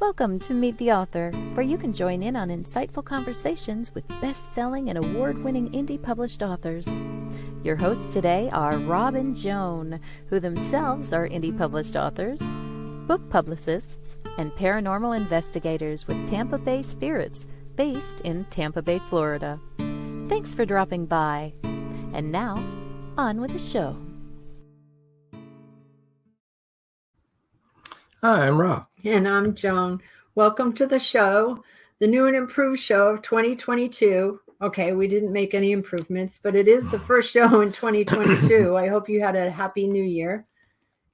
Welcome to Meet the Author, where you can join in on insightful conversations with best-selling and award-winning indie published authors. Your hosts today are Rob and Joan, who themselves are indie published authors, book publicists, and paranormal investigators with Tampa Bay Spirits, based in Tampa Bay, Florida. Thanks for dropping by. And now, on with the show. Hi, I'm Rob. And I'm Joan. Welcome to the show, the new and improved show of 2022. Okay, we didn't make any improvements, but it is the first show in 2022. I hope you had a happy new year.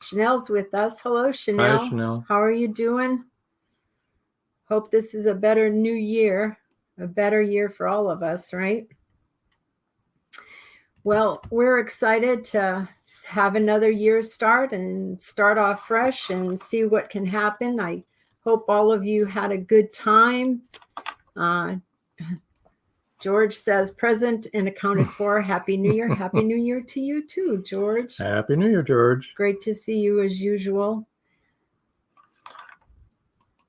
Chanel's with us. Hello, Chanel. Hi, Chanel. How are you doing? Hope this is a better new year, a better year for all of us, right? Well, we're excited to have another year start and start off fresh and see what can happen. I hope all of you had a good time. George says present and accounted for. Happy New Year. Happy New Year to you too, George. Happy New Year, George. Great to see you as usual.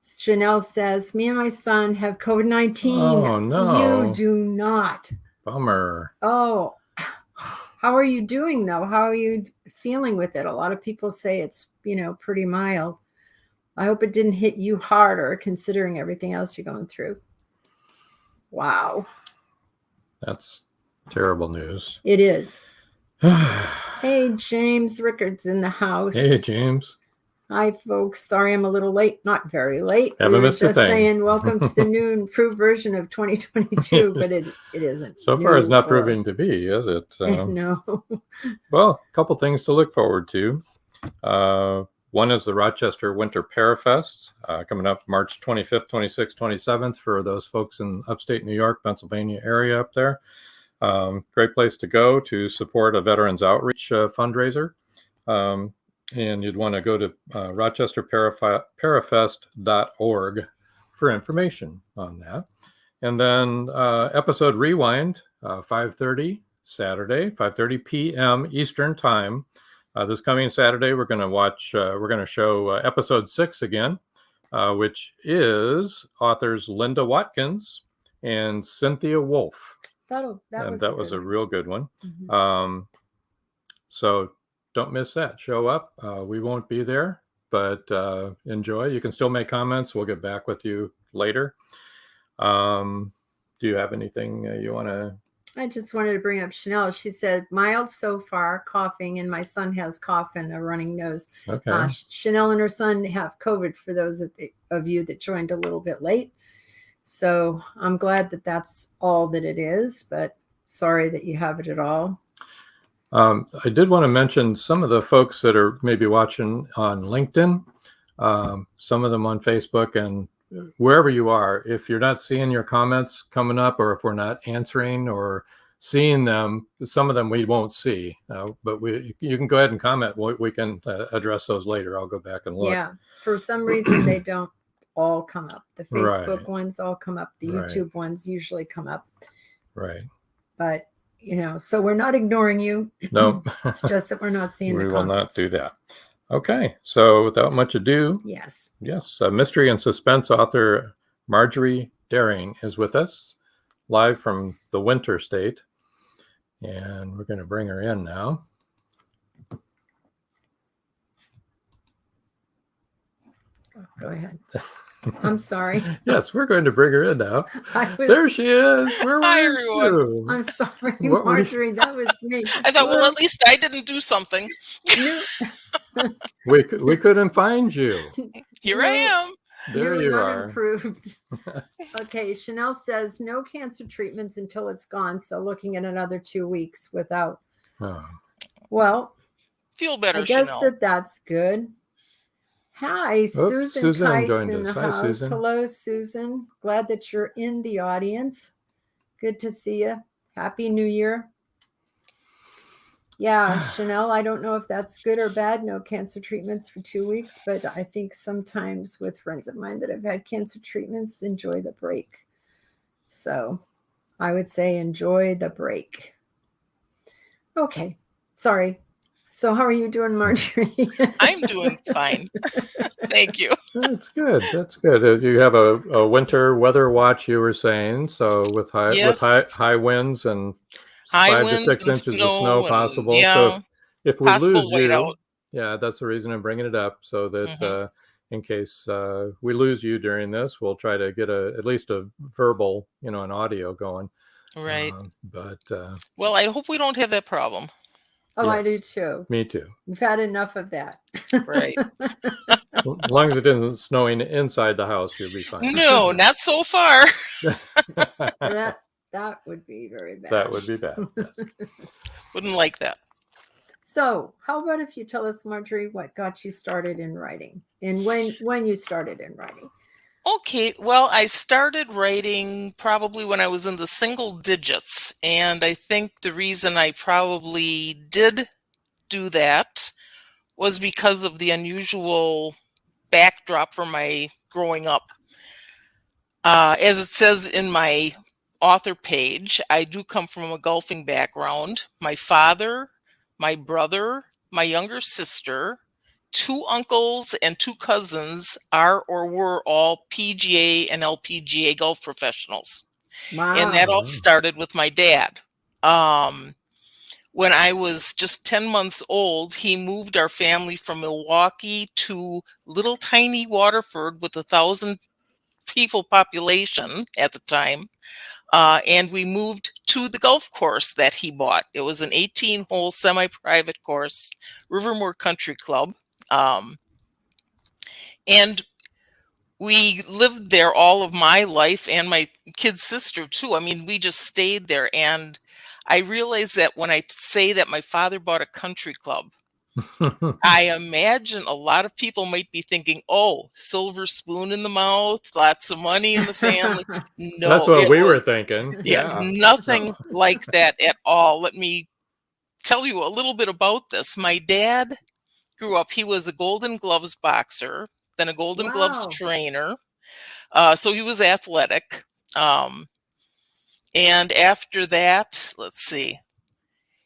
Chanel says, me and my son have COVID-19. Oh, no. You do not. Bummer. Oh, how are you doing though? How are you feeling with it? A lot of people say it's, pretty mild. I hope it didn't hit you harder considering everything else you're going through. Wow. That's terrible news. It is. Hey, James Rickard's in the house. Hey, James. Hi, folks. Sorry I'm a little late. Not very late. Haven't missed a thing. Just saying welcome to the new improved version of 2022, but it isn't. So far, it's not proving to be, is it? No. Well, a couple things to look forward to. One is the Rochester Winter Parafest coming up March 25th, 26th, 27th for those folks in upstate New York, Pennsylvania area up there. Great place to go to support a Veterans Outreach fundraiser. And you'd want to go to rochesterparafest.org for information on that. And then episode rewind, 5:30 Saturday, 5:30 p.m. Eastern time. This coming Saturday, we're going to show episode 6 again, which is authors Linda Watkins and Cynthia Wolfe. That was a real good one. Mm-hmm. So don't miss that. Show up. We won't be there, but enjoy. You can still make comments. We'll get back with you later. Do you have anything you want to? I just wanted to bring up Chanel. She said, mild so far, coughing, and my son has cough and a running nose. Okay. Chanel and her son have COVID, for those of you that joined a little bit late. So I'm glad that that's all that it is, but sorry that you have it at all. I did want to mention some of the folks that are maybe watching on LinkedIn, some of them on Facebook, and wherever you are. If you're not seeing your comments coming up, or if we're not answering or seeing them, some of them we won't see. But you can go ahead and comment. We can address those later. I'll go back and look. Yeah, for some reason they don't all come up. The Facebook Right. ones all come up. The YouTube ones usually come up. Right. But so we're not ignoring you. No, It's just that we're not seeing the we comments. will not do that. Okay, so without much ado, Yes. mystery and suspense author Marjorie Daring is with us, live from the Winter State, and we're going to bring her in now. Go ahead. I'm sorry. Yes, we're going to bring her in now. There she is. Where were Hi, you? everyone. I'm sorry, What were you- Marjorie. That was me. I thought, well, at least I didn't do something. We couldn't find you. Here I am. There you are. Improved. Okay, Chanel says no cancer treatments until it's gone. So looking at another 2 weeks without. Oh, Well, Feel better, I guess Chanel. that's good. Hi, Susan Kites joined in us. the Hi, house. Susan. Hello, Susan. Glad that you're in the audience. Good to see you. Happy New Year. Yeah, Chanel, I don't know if that's good or bad. No cancer treatments for 2 weeks, but I think sometimes with friends of mine that have had cancer treatments, enjoy the break. So I would say enjoy the break. Okay. Sorry. So how are you doing, Marjorie? I'm doing fine. Thank you. That's good. That's good. You have a winter weather watch, you were saying. So with Yes. high winds and High 5 to winds 6 and inches of snow snow and possible. So yeah, if we possible lose you, whiteout. yeah, that's the reason I'm bringing it up. So that Mhm. in case we lose you during this, we'll try to get at least a verbal, an audio going. Right. But Well, I hope we don't have that problem. Oh, I do yes, too. me too. We've had enough of that. Right. As long as it isn't snowing inside the house, you'll be fine. No, not so far. That would be very bad. That would be bad. Yes. Wouldn't like that. So how about if you tell us, Marjorie, what got you started in writing and when you started in writing? Okay, well, I started writing probably when I was in the single digits, and I think the reason I probably did do that was because of the unusual backdrop for my growing up. As it says in my author page, I do come from a golfing background. My father, my brother, my younger sister, 2 uncles, and 2 cousins are or were all PGA and LPGA golf professionals. And that Wow. all started with my dad. When I was just 10 months old, he moved our family from Milwaukee to little tiny Waterford with 1,000 people population at the time. And we moved to the golf course that he bought. It was an 18-hole semi-private course, Rivermore Country Club. And we lived there all of my life and my kid sister too. I mean, we just stayed there. And I realized that when I say that my father bought a country club, I imagine a lot of people might be thinking, oh, silver spoon in the mouth, lots of money in the family. No, That's what it we were was thinking. yeah, Yeah. nothing No. like that at all. Let me tell you a little bit about this. My dad grew up, he was a Golden Gloves boxer, then a Golden Gloves Wow. trainer. So he was athletic. And after that, let's see,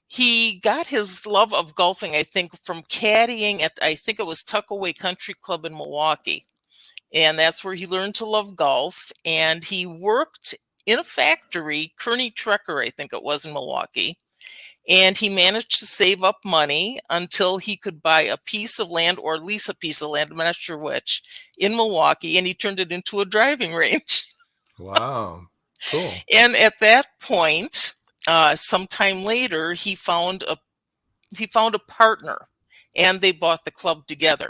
he got his love of golfing, I think, from caddying at, I think it was Tuckaway Country Club in Milwaukee. And that's where he learned to love golf. And he worked in a factory, Kearney Trekker, I think it was, in Milwaukee. And he managed to save up money until he could buy a piece of land or lease a piece of land, I'm not sure which, in Milwaukee. And he turned it into a driving range. Wow. Cool. And at that point, sometime later, he found a partner, and they bought the club together.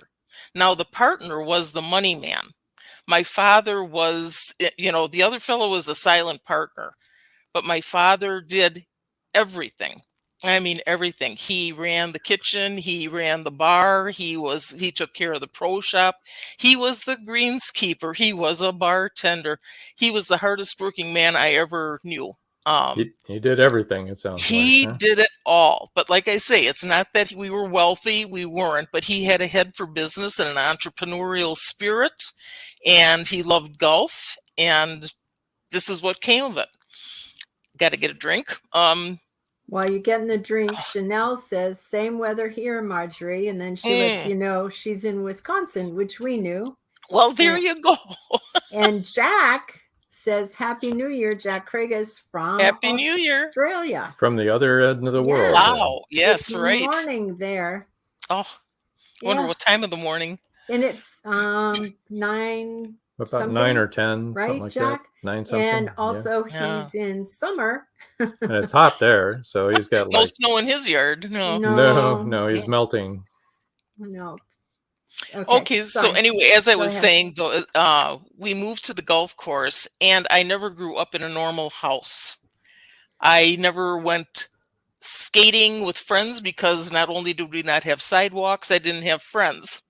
Now, the partner was the money man. My father was, the other fellow was a silent partner, but my father did everything. I mean, everything. He ran the kitchen, he ran the bar, he took care of the pro shop. He was the greenskeeper, he was a bartender. He was the hardest working man I ever knew. He did everything, it sounds He like. Huh? did it all. But like I say, it's not that we were wealthy, we weren't, but he had a head for business and an entrepreneurial spirit, and he loved golf, and this is what came of it. Got to get a drink. While you're getting the drink, Chanel says, same weather here, Marjorie. And then she lets you know she's in Wisconsin, which we knew. Well, there you go. And Jack says, Happy New Year. Jack Craig is from Happy New Year. Australia. From the other end of the world. Wow. Yes, It's right. morning there. Oh, wonder what time of the morning. And it's 9. About something, 9 or 10, right, something like Jack? that. 9 something. And also Yeah. he's in summer. And it's hot there, so he's got No like snow in his yard. No. no, he's melting. No. Okay, so anyway, as I was saying, though, we moved to the golf course, and I never grew up in a normal house. I never went skating with friends because not only did we not have sidewalks, I didn't have friends.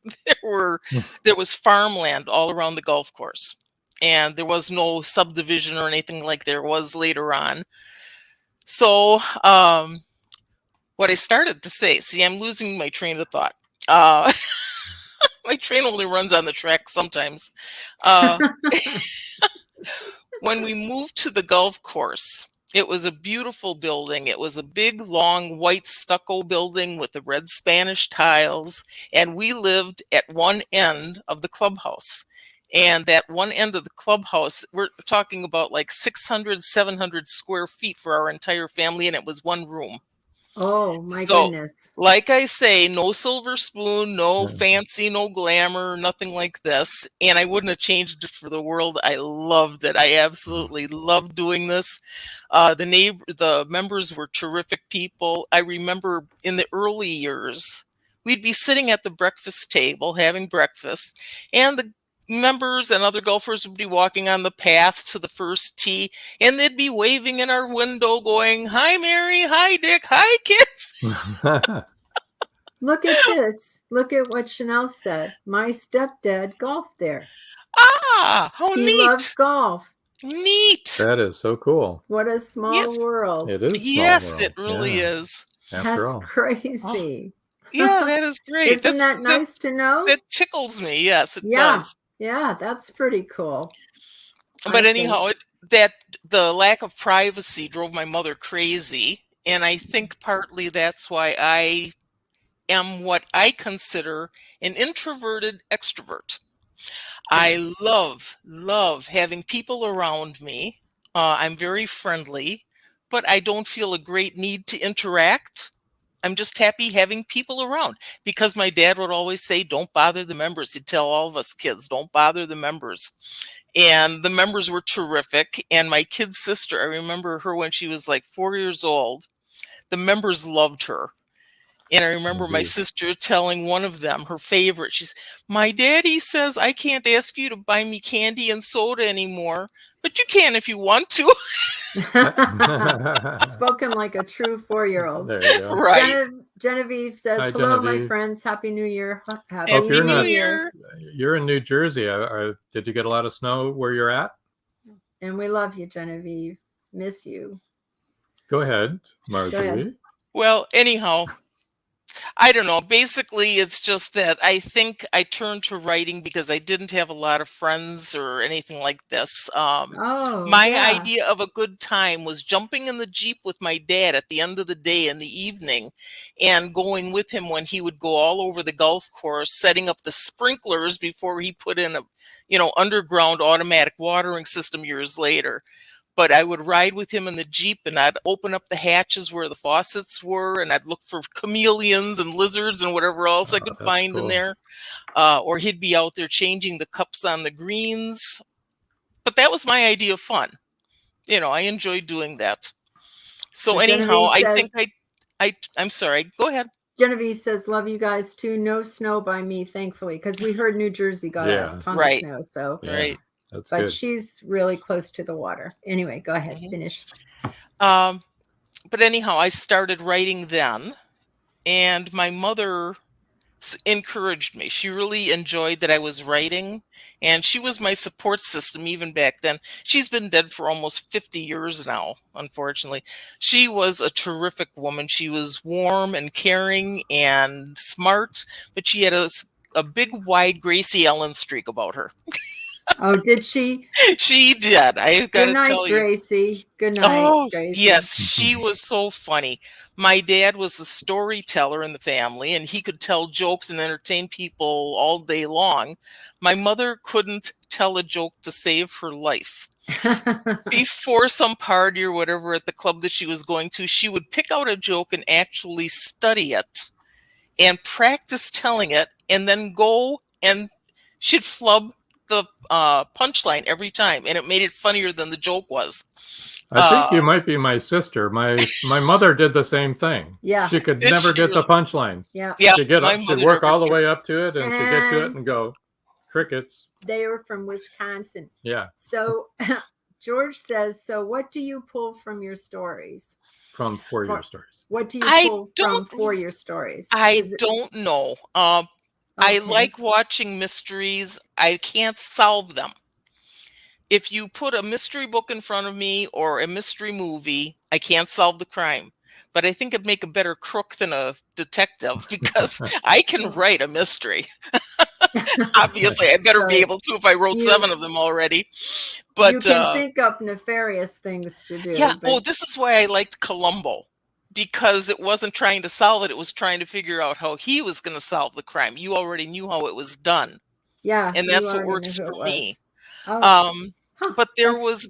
There was farmland all around the golf course, and there was no subdivision or anything like there was later on. So what I started to say, see, I'm losing my train of thought. My train only runs on the track sometimes. When we moved to the golf course, It was a beautiful building. It was a big, long, white stucco building with the red Spanish tiles, and we lived at one end of the clubhouse. And that one end of the clubhouse, we're talking about like 600, 700 square feet for our entire family, and it was one room. Oh, my So, goodness. like I say, no silver spoon, no fancy, no glamour, nothing like this. And I wouldn't have changed it for the world. I loved it. I absolutely loved doing this. The members were terrific people. I remember in the early years, we'd be sitting at the breakfast table having breakfast, and the members and other golfers would be walking on the path to the first tee, and they'd be waving in our window going, "Hi, Mary. Hi, Dick. Hi, kids." Look at this. Look at what Chanel said. My stepdad golfed there. Ah, how He neat. loves golf. Neat. That is so cool. What a small Yes. world. It is. Small Yes, world. it really Yeah, is. After That's all. crazy. Yeah, that is great. Isn't that nice to know? That tickles me. Yes, it Yeah. does. Yeah, that's pretty cool. But I anyhow, the lack of privacy drove my mother crazy. And I think partly that's why I am what I consider an introverted extrovert. I love having people around me. I'm very friendly, but I don't feel a great need to interact. I'm just happy having people around, because my dad would always say, "Don't bother the members." He'd tell all of us kids, "Don't bother the members." And the members were terrific. And my kid's sister, I remember her when she was like 4 years old. The members loved her. And I remember my Indeed. sister telling one of them, her favorite, she's, "My daddy says I can't ask you to buy me candy and soda anymore, but you can if you want to." Spoken like a true 4-year-old. There you go. Right. Genevieve says, Hi, hello, my Genevieve. friends. Happy New Year. Happy Hope you're Happy New not- Year. You're in New Jersey. Did you get a lot of snow where you're at? And we love you, Genevieve. Miss you. Go ahead, Marjorie. Well, anyhow, I don't know. Basically, it's just that I think I turned to writing because I didn't have a lot of friends or anything like this. My yeah. idea of a good time was jumping in the Jeep with my dad at the end of the day in the evening and going with him when he would go all over the golf course, setting up the sprinklers before he put in a, underground automatic watering system years later. But I would ride with him in the Jeep, and I'd open up the hatches where the faucets were, and I'd look for chameleons and lizards and whatever else I could That's find in cool. there. Or he'd be out there changing the cups on the greens. But that was my idea of fun. I enjoyed doing that. So So anyhow, Genevieve I says- think I'm sorry. Go ahead. Genevieve says, love you guys too. No snow by me, thankfully, because we heard New Jersey got Yeah. a ton Right. of snow. So, Yeah, Right. That's but good. she's really close to the water. Anyway, go ahead. Mhm. Finish. But anyhow, I started writing then, and my mother encouraged me. She really enjoyed that I was writing, and she was my support system even back then. She's been dead for almost 50 years now, unfortunately. She was a terrific woman. She was warm and caring and smart, but she had a big, wide Gracie Ellen streak about her. Oh, did she? She did. I've got Good to night, tell you. Gracie. Good night, Oh, Gracie. yes, she was so funny. My dad was the storyteller in the family, and he could tell jokes and entertain people all day long. My mother couldn't tell a joke to save her life. Before some party or whatever at the club that she was going to, she would pick out a joke and actually study it and practice telling it, and then go and she'd flub the punchline every time, and it made it funnier than the joke was. I think you might be my sister. My mother did the same thing. Yeah. She could Did never she get the really? punchline. Yeah. Yeah, She'd get my up, she'd mother work never all the did. way up to it, and she'd get to it And- and go, crickets. They were from Wisconsin. Yeah, So George says, so what do you pull from your stories? from 4-year stories. What do you I pull don't- from 4-year stories? I Is it- don't know. I Okay. like watching mysteries. I can't solve them. If you put a mystery book in front of me or a mystery movie, I can't solve the crime. But I think I'd make a better crook than a detective because I can write a mystery. Obviously, I better be So able to if I wrote you- 7 of them already. you But can think up nefarious things to do. yeah, but this is why I liked Columbo, because it wasn't trying to solve it. It was trying to figure out how he was going to solve the crime. You already knew how it was done. yeah, And you that's what already knew works who for it me. was. Oh, But there that's-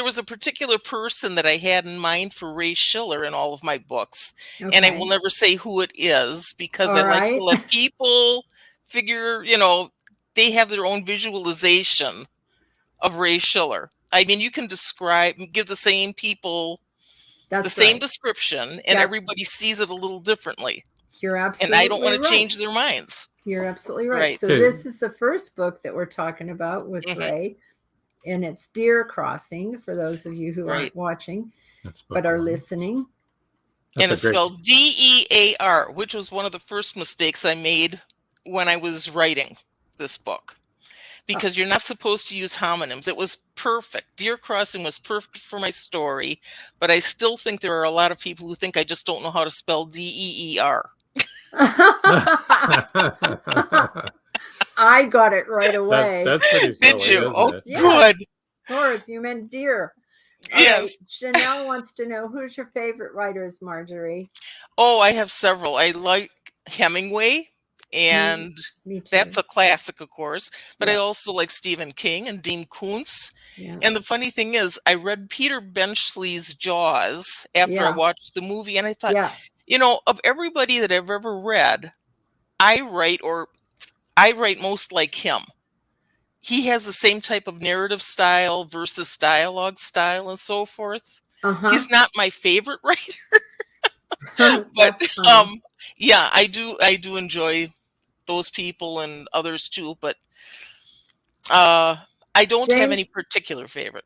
was a particular person that I had in mind for Ray Schiller in all of my books. okay. And I will never say who it is because All I like to right. let people figure, they have their own visualization of Ray Schiller. I mean, you can give the same people That's the same right. description, and Yep. everybody sees it a little differently. You're And absolutely I don't want to right. change their minds. You're absolutely right. Right. So Okay. this is the first book that we're talking about with Mhm. Ray, and it's Deer Crossing for those of you who Right. aren't watching That's but book are 1. listening. And That's it's a great. spelled DEAR, which was one of the first mistakes I made when I was writing this book. Because you're not supposed to use homonyms. It was perfect. Deer Crossing was perfect for my story, but I still think there are a lot of people who think I just don't know how to spell DEER. I got it right away. That's pretty silly, Did you? isn't Oh, it? Yeah. good. Of course, you meant deer. All Yes. right, Chanel wants to know, who's your favorite writers, Marjorie? Oh, I have several. I like Hemingway, and Me too. that's a classic, of course. But I Yeah. also like Stephen King and Dean Koontz. Yeah. And the funny thing is, I read Peter Benchley's Jaws after I Yeah. watched the movie, and I thought, Yeah. of everybody that I've ever read, I write most like him. He has the same type of narrative style versus dialogue style and so forth. Uh-huh. He's not my favorite writer, but That's funny. yeah, I do enjoy those people and others too, but I don't have any James- particular favorite.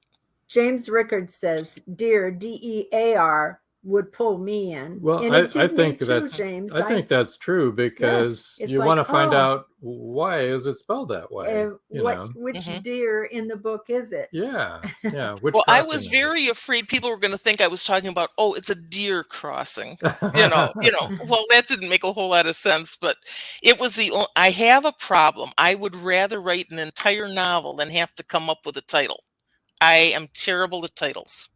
James Rickard says, Deer, DEAR, would pull me in. Well, And I it did me think too, that's James. I think that's true because it's you like, want to find oh. out why is it spelled that way. which Mhm. deer in the book is it? Yeah. Which Well, I crossing was is it? very afraid people were going to think I was talking about, it's a deer crossing. Well, that didn't make a whole lot of sense, but it was I have a problem. I would rather write an entire novel than have to come up with a title. I am terrible at titles.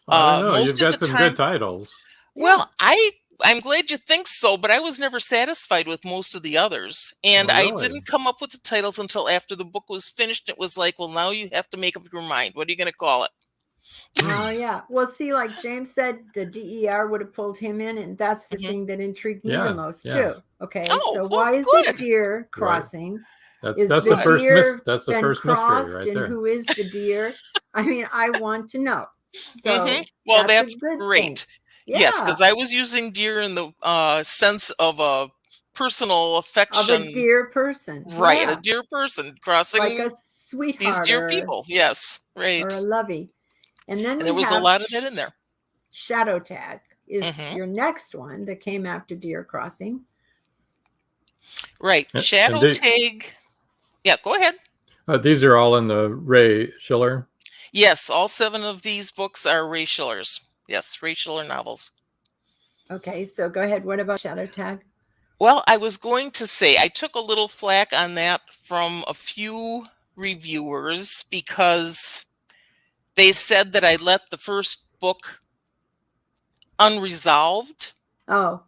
I don't know. Most You've of got the some time- good titles. Well, I'm glad you think so, but I was never satisfied with most of the others. And Oh, I really? didn't come up with the titles until after the book was finished. It was like, well, now you have to make up your mind. What are you going to call it? Oh, yeah. Well, see, like James said, the DER would have pulled him in, and that's the Mhm. thing that intrigued me Yeah, the most, yeah. too. Okay, Oh, so well, why is good. it Deer Crossing? That's Is the the first deer that's the been first mystery crossed, right and there. who is the deer? I mean, I want to know. So Mhm. Well, that's a good great. thing. Yeah, Yes, because I was using deer in the sense of a personal affection. of a deer person, Right, yeah. a dear person crossing Like a sweetheart, these dear people. Yes, right. or a lovey. And then And there we was a have lot of that in there. Shadow Tag is Mhm. your next one that came after Deer Crossing. Right. And Shadow they- Tag. Yeah, go ahead. These are all in the Ray Schiller. Yes, all 7 of these books are Ray Schiller's. Yes, Ray Schiller novels. Okay, so go ahead. What about Shadow Tag? Well, I was going to say I took a little flack on that from a few reviewers because they said that I let the first book unresolved Oh,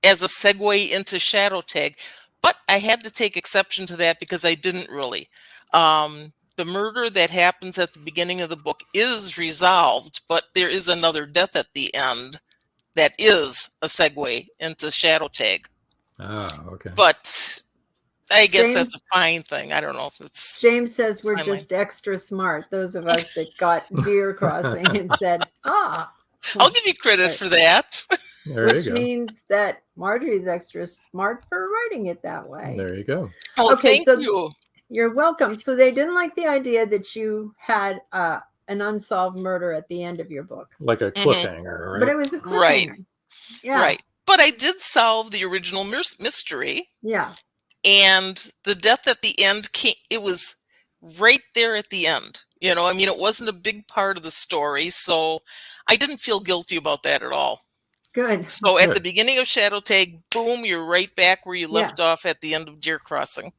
as a segue into Shadow Tag. But I had to take exception to that because I didn't really. The murder that happens at the beginning of the book is resolved, but there is another death at the end that is a segue into Shadow Tag. Okay. But I guess James- that's a fine thing. I don't know. It's James says we're Fine just extra smart. Those of us that got Deer Crossing and said, I'll give you credit Right. for that. There which you go. means that Marjorie's extra smart for writing it that way. There you go. Oh, Okay, thank so- you. You're welcome. So they didn't like the idea that you had an unsolved murder at the end of your book, Like a Mhm. cliffhanger, right? but it was a cliffhanger. Right. Yeah. Right. But I did solve the original mystery. Yeah. And the death at the end it was right there at the end. I mean, it wasn't a big part of the story, so I didn't feel guilty about that at all. Good. So at Good. the beginning of Shadow Tag, boom, you're right back where you left off at the end of Deer Crossing.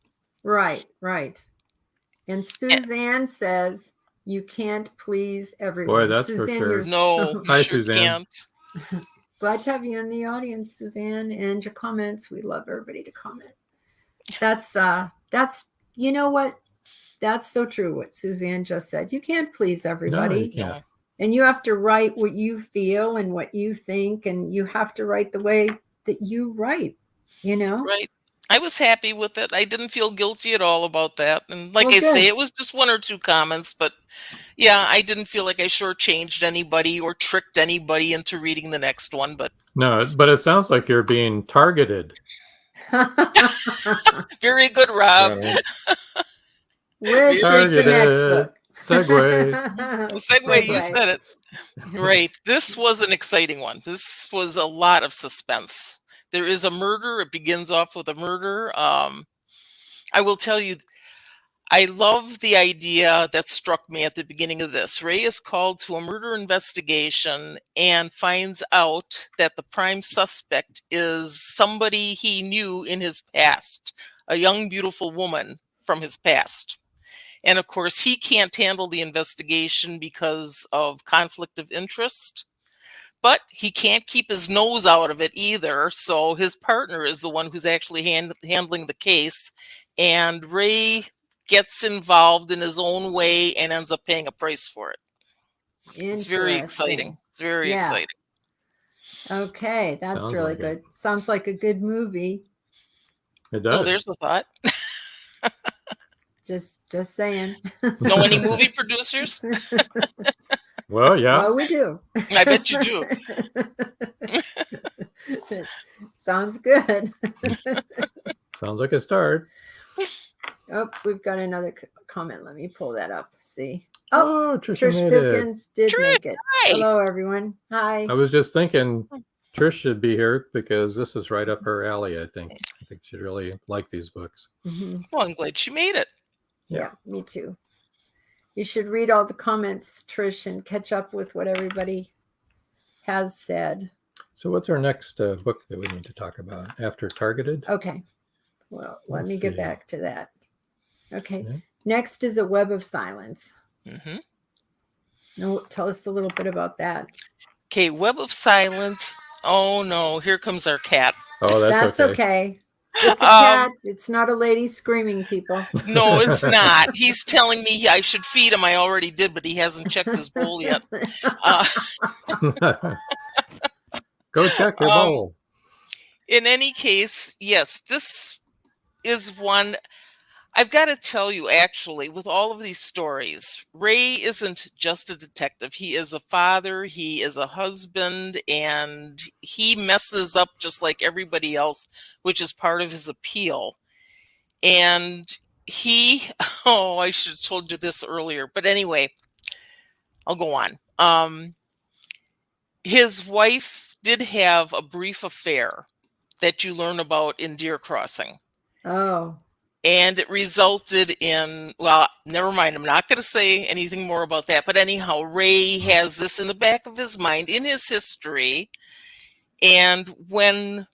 Right, right. And Suzanne says, you can't please everyone. Boy, that's for Suzanne, sure. you're No, so you Hi, sure Suzanne. can't. glad to have you in the audience, Suzanne, and your comments. We love everybody to comment. That's you know what? That's so true what Suzanne just said. You can't please everybody. No, you can't. No. And you have to write what you feel and what you think, and you have to write the way that you write, you know? Right. I was happy with it. I didn't feel guilty at all about that. And like Well, I say, good. it was just one or two comments, but yeah, I didn't feel like I shortchanged anybody or tricked anybody into reading the next one. But No, but it sounds like you're being targeted. very good, Rob. Right. Which is the next book? Segue. Segue, you said it. Right. This was an exciting one. This was a lot of suspense. There is a murder. It begins off with a murder. I will tell you, I love the idea that struck me at the beginning of this. Ray is called to a murder investigation and finds out that the prime suspect is somebody he knew in his past, a young, beautiful woman from his past. And of course, he can't handle the investigation because of conflict of interest, but he can't keep his nose out of it either. So his partner is the one who's actually handling the case. And Ray gets involved in his own way and ends up paying a price for it. It's very exciting. It's very exciting. Okay, that's Sounds really like good. it. Sounds like a good movie. It does. Oh, there's a thought. Just saying. Know any movie producers? Well, yeah. Well, we do. I bet you do. Sounds good. Sounds like a start. Oh, we've got another comment. Let me pull that up. See. Oh, Trish Trish made it. Pipkins did Trish, make it. hi. Hello, everyone. Hi. I was just thinking Trish should be here because this is right up her alley, I think. I think she'd really like these books. Mhm. Well, I'm glad she made it. Yeah, me too. You should read all the comments, Trish, and catch up with what everybody has said. So what's our next book that we need to talk about after Targeted? Okay. Well, let Let's me get see. back to that. Okay. Yeah. Next is A Web of Silence. Mm-hmm. No, tell us a little bit about that. Okay, Web of Silence. Oh no, here comes our cat. Oh, That's okay. It's a cat. It's not a lady screaming, people. No, it's not. He's telling me I should feed him. I already did, but he hasn't checked his bowl yet. Go check your bowl. In any case, yes, this is one. I've got to tell you, actually, with all of these stories, Ray isn't just a detective. He is a father, he is a husband, and he messes up just like everybody else, which is part of his appeal. And I should have told you this earlier, but anyway, I'll go on. His wife did have a brief affair that you learn about in Deer Crossing. Oh. And it resulted in, well, never mind. I'm not going to say anything more about that. But anyhow, Ray has this in the back of his mind in his history. And when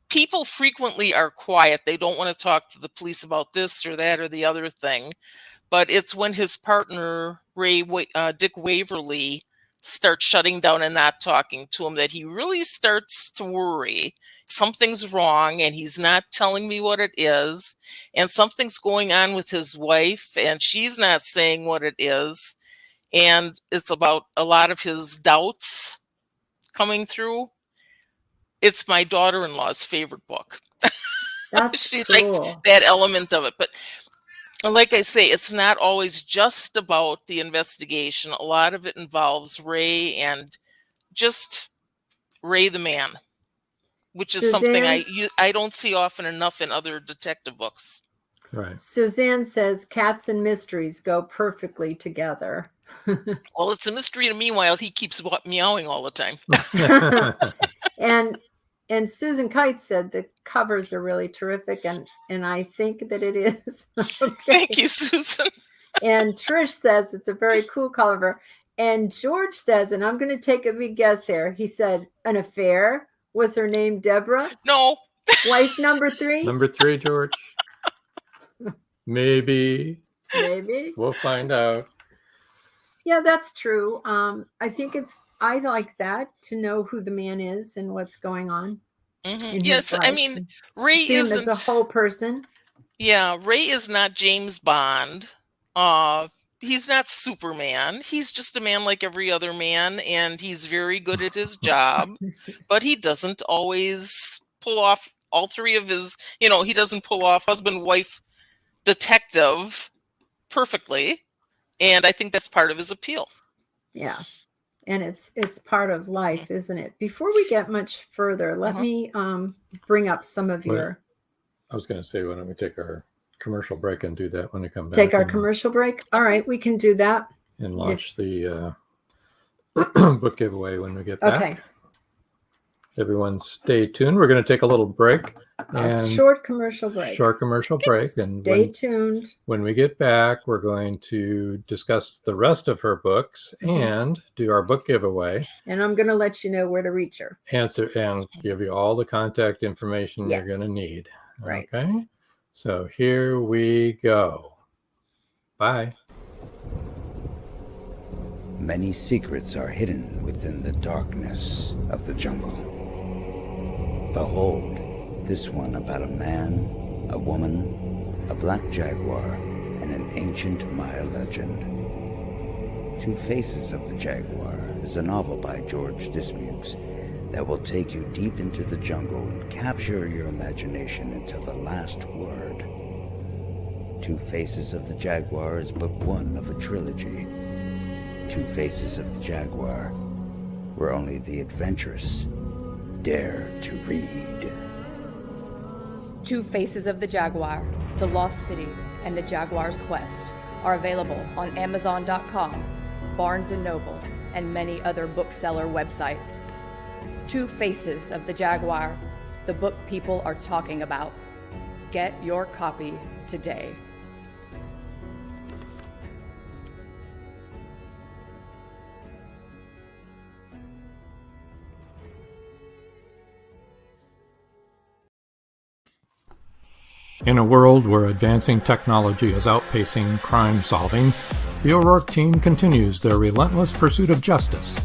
people frequently are quiet, they don't want to talk to the police about this or that or the other thing. But it's when his partner, Dick Waverly, starts shutting down and not talking to him that he really starts to worry. Something's wrong and he's not telling me what it is. And something's going on with his wife and she's not saying what it is. And it's about a lot of his doubts coming through. It's my daughter-in-law's favorite book. That's She cool. liked that element of it. But like I say, it's not always just about the investigation. A lot of it involves Ray and just Ray the man, which is something I don't see often enough in other detective books. Right. Suzanne says cats and mysteries go perfectly together. Well, it's a mystery to me while he keeps meowing all the time. And Susan Kite said the covers are really terrific, and I think that it is. Okay. Thank you, Susan. And Trish says it's a very cool cover. And George says, and I'm going to take a big guess here. He said an affair. Was her name Deborah? No. Wife number 3? Number 3, George. Maybe. Maybe. We'll find out. Yeah, that's true. I like that, to know who the man is and what's going on in his Yes, I life. mean, Ray See him as a isn't. whole person. Yeah, Ray is not James Bond. He's not Superman. He's just a man like every other man, and he's very good at his job, but he doesn't always pull off all three of his, he doesn't pull off husband, wife, detective perfectly. And I think that's part of his appeal. Yeah. And it's part of life, isn't it? Before we get much further, let me bring up some of your. I was going to say, why don't we take our commercial break and do that when we come back? Take our commercial break? All right, we can do that. And launch the book giveaway when we get back. Okay. Everyone stay tuned. We're going to take a little break. A short commercial break. Short commercial break. And stay tuned. When we get back, we're going to discuss the rest of her books and do our book giveaway. And I'm going to let you know where to reach her. And give you all the contact information you're going to need. Right. Okay. So here we go. Bye. Many secrets are hidden within the darkness of the jungle. Behold, this one about a man, a woman, a black jaguar, and an ancient Maya legend. Two Faces of the Jaguar is a novel by George Dismukes that will take you deep into the jungle and capture your imagination until the last word. Two Faces of the Jaguar is book one of a trilogy. Two Faces of the Jaguar, where only the adventurous dare to read. Two Faces of the Jaguar, The Lost City, and The Jaguar's Quest are available on Amazon.com, Barnes & Noble, and many other bookseller websites. Two Faces of the Jaguar, the book people are talking about. Get your copy today. In a world where advancing technology is outpacing crime solving, the O'Rourke team continues their relentless pursuit of justice.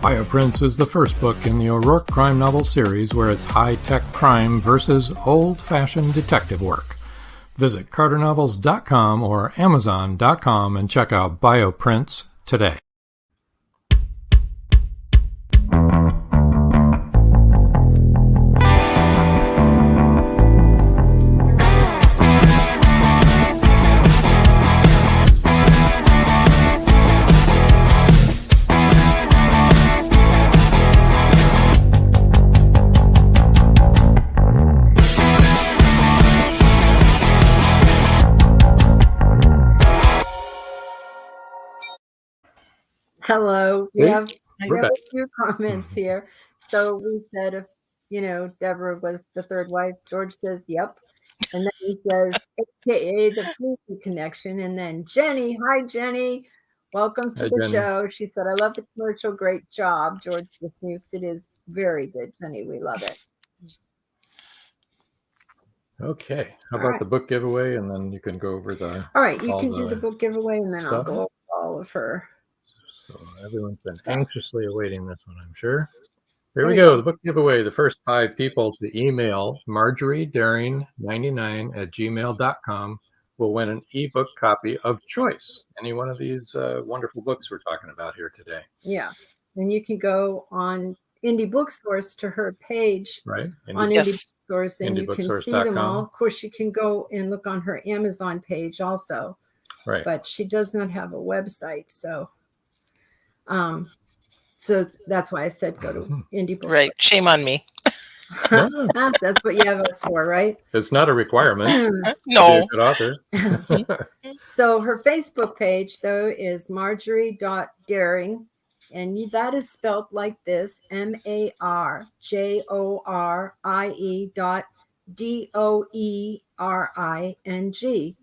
Bioprints is the first book in the O'Rourke crime novel series where it's high-tech crime versus old-fashioned detective work. Visit carternovels.com or amazon.com and check out Bioprints today. Hello. We have a few comments here. So we said, if, Deborah was the third wife, George says, yep. And then he says, AKA the Fleecy Connection. And then Jenny, hi, Jenny. Welcome to the show. She said, I love the commercial. Great job, George Dismukes. It is very good, Jenny. We love it. Okay. How about the book giveaway? And then you can go over the... All right. You can do the book giveaway, and then I'll go over all of her. So everyone's been anxiously awaiting this one, I'm sure. Here we go. The book giveaway. The first 5 people to email marjoriedaring99@gmail.com will win an ebook copy of choice. Any one of these wonderful books we're talking about here today. Yeah. And you can go on Indie Booksource to her page. Right. On Indie Booksource, and you can see them all. Of course, you can go and look on her Amazon page also. Right. But she does not have a website, so that's why I said go to Indie Bookstore. Right. Shame on me. That's what you have us for, right? It's not a requirement. No. To be a good author. So her Facebook page, though, is marjorie.daring. And that is spelled like this, MARJORIE.DOERING.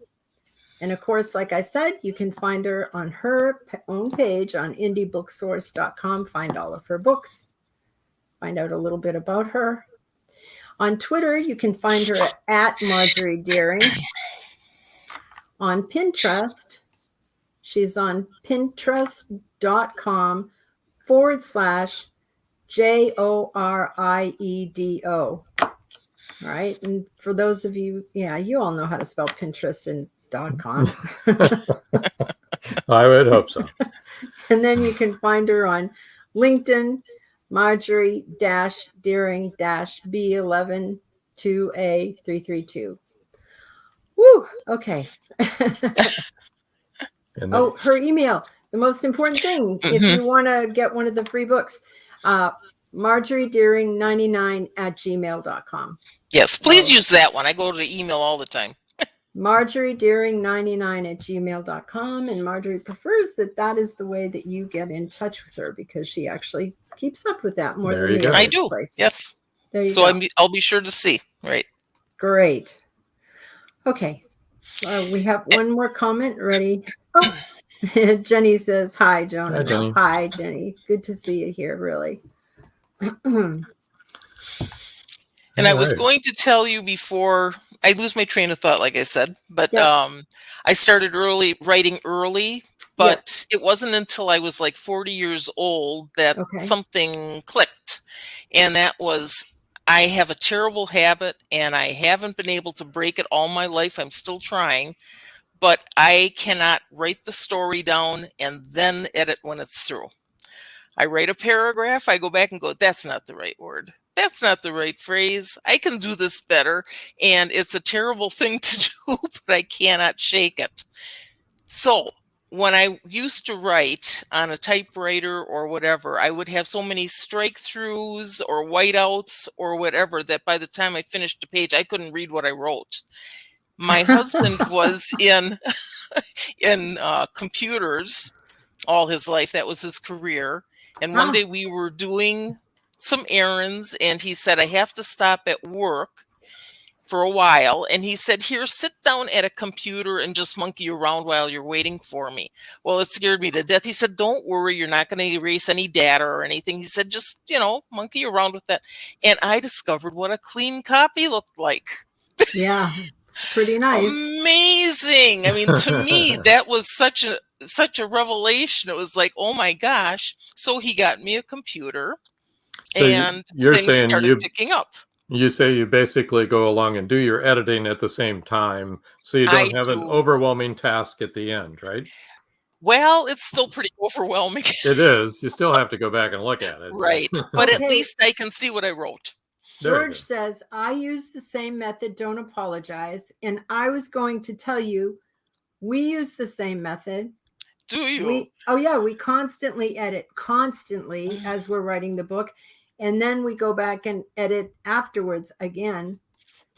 And of course, like I said, you can find her on her own page on indiebooksource.com. Find all of her books. Find out a little bit about her. On Twitter, you can find her at Marjorie Daring. On Pinterest, she's on pinterest.com/JORIEDO. All right. And for those of you, you all know how to spell Pinterest and .com. I would hope so. And then you can find her on LinkedIn, Marjorie-Deering-B112A332. Woo. Okay. And Oh, her email. The most important thing, if you want to get one of the free books, MarjorieDeering99@gmail.com. Yes, please use that one. I go to the email all the time. MarjorieDeering99@gmail.com. And Marjorie prefers that is the way that you get in touch with her, because she actually keeps up with that more There than you the go. other I do. places. Yes. There you So go. I'll be sure to see. Right. Great. Okay. We have one more comment ready. Oh, Jenny says, hi, Jonah. Hi, Jenny. Hi, Jenny. Good to see you here, really. And I was going to tell you before I lose my train of thought, like I said, but I started writing early, but it wasn't until I was like 40 years old that something clicked. And that was, I have a terrible habit and I haven't been able to break it all my life. I'm still trying, but I cannot write the story down and then edit when it's through. I write a paragraph, I go back and go, that's not the right word. That's not the right phrase. I can do this better. And it's a terrible thing to do, but I cannot shake it. So when I used to write on a typewriter or whatever, I would have so many strike throughs or whiteouts or whatever that by the time I finished the page, I couldn't read what I wrote. My husband was in computers all his life. That was his career. And one day we were doing some errands and he said, I have to stop at work for a while. And he said, here, sit down at a computer and just monkey around while you're waiting for me. Well, it scared me to death. He said, don't worry, you're not going to erase any data or anything. He said, just, monkey around with that. And I discovered what a clean copy looked like. Yeah, it's pretty nice. Amazing. I mean, to me, that was such a revelation. It was like, oh my gosh. So he got me a computer and things started picking up. You say you basically go along and do your editing at the same time, so you don't have an overwhelming task at the end, right? Well, it's still pretty overwhelming. It is. You still have to go back and look at it. Right. But at least I can see what I wrote. George says, I use the same method, don't apologize. And I was going to tell you, we use the same method. Do you? We constantly edit, as we're writing the book. And then we go back and edit afterwards again.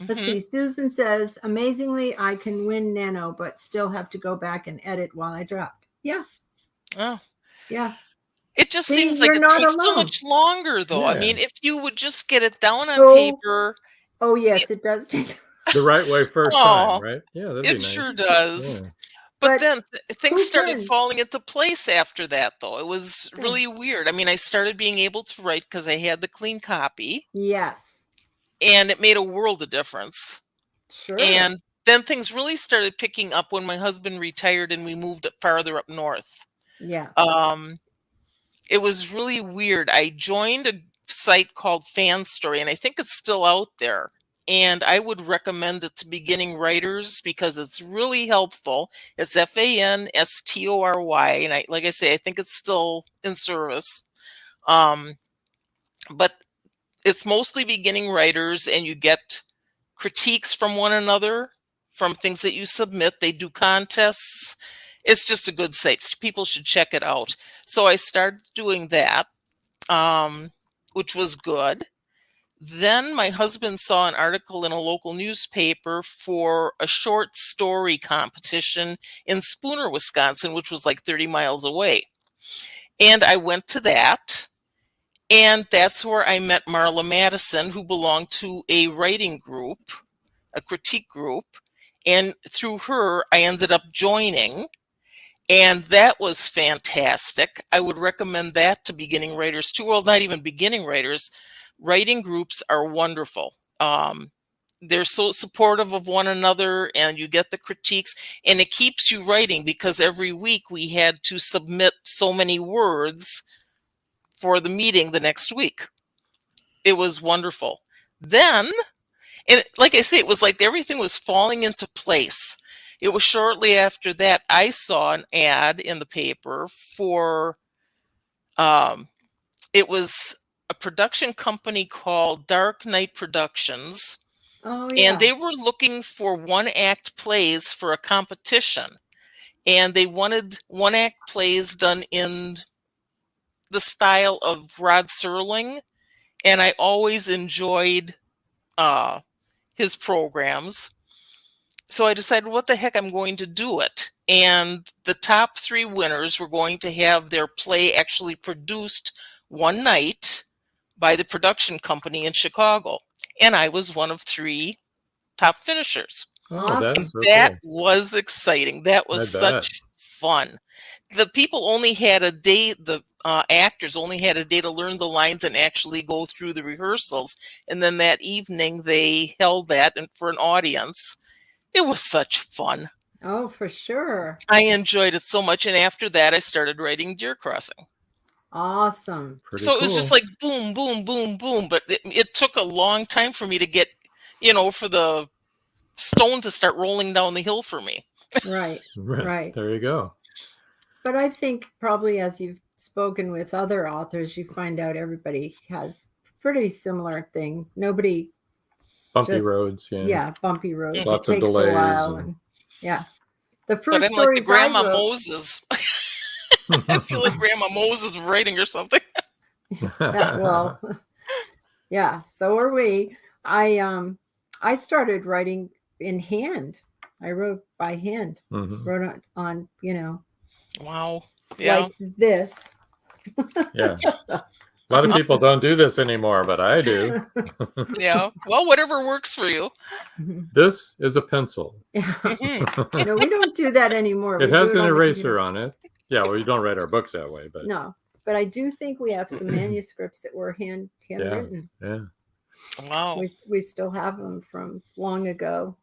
Let's see. Susan says, amazingly, I can win Nano, but still have to go back and edit while I draft. Yeah. Oh. Yeah. It just seems like it takes so much longer, though. Yeah. I mean, if you would just get it down on paper. Oh, yes, it does take the right way first time, right? Yeah, that'd be nice. Sure does. Yeah. But then things started falling into place after that, though. It was really weird. I mean, I started being able to write because I had the clean copy. Yes. And it made a world of difference. Sure. And then things really started picking up when my husband retired and we moved farther up north. Yeah. It was really weird. I joined a site called Fan Story, and I think it's still out there. And I would recommend it to beginning writers because it's really helpful. It's FANSTORY. And like I say, I think it's still in service. But it's mostly beginning writers, and you get critiques from one another, from things that you submit. They do contests. It's just a good site. People should check it out. So I started doing that, which was good. Then my husband saw an article in a local newspaper for a short story competition in Spooner, Wisconsin, which was like 30 miles away. And I went to that. And that's where I met Marla Madison, who belonged to a writing group, a critique group. And through her, I ended up joining. And that was fantastic. I would recommend that to beginning writers too. Well, not even beginning writers. Writing groups are wonderful. they're so supportive of one another, and you get the critiques, and it keeps you writing, because every week we had to submit so many words for the meeting the next week. It was wonderful. Then, and like I say, it was like everything was falling into place. It was shortly after that I saw an ad in the paper for, it was a production company called Dark Knight Productions. Oh, yeah. And they were looking for one-act plays for a competition. And they wanted one-act plays done in the style of Rod Serling. And I always enjoyed his programs. So I decided, what the heck, I'm going to do it. And the top 3 winners were going to have their play actually produced one night by the production company in Chicago. And I was one of 3 top finishers. Oh, that's so That cool. was exciting. That was such fun. The people only had a day, the actors only had a day to learn the lines and actually go through the rehearsals. And then that evening they held that for an audience. It was such fun. Oh, for sure. I enjoyed it so much. And after that, I started writing Deer Crossing. Awesome. Pretty So it was cool. just like boom, boom, boom, boom. But it took a long time for me to get, for the stone to start rolling down the hill for me. Right. Right. There you go. But I think probably as you've spoken with other authors, you find out everybody has pretty similar thing. Nobody Bumpy just- roads. Yeah. Yeah, bumpy roads. Lots It of takes delays a while. and- Yeah. The But first I'm like the stories Grandma I wrote, Moses. I feel like Grandma Moses writing or something. well, yeah, so are we. I started writing in hand. I wrote by hand. Mhm. Wrote on Wow. Yeah. like this. Yeah. A lot of people don't do this anymore, but I do. Yeah. Well, whatever works for you. This is a pencil. Yeah. Mhm. No, we don't do that anymore. It We has do an on the eraser computer. on it. Yeah, well, you don't write our books that way, but No, but I do think we have some manuscripts that were handwritten. yeah. Wow. We still have them from long ago.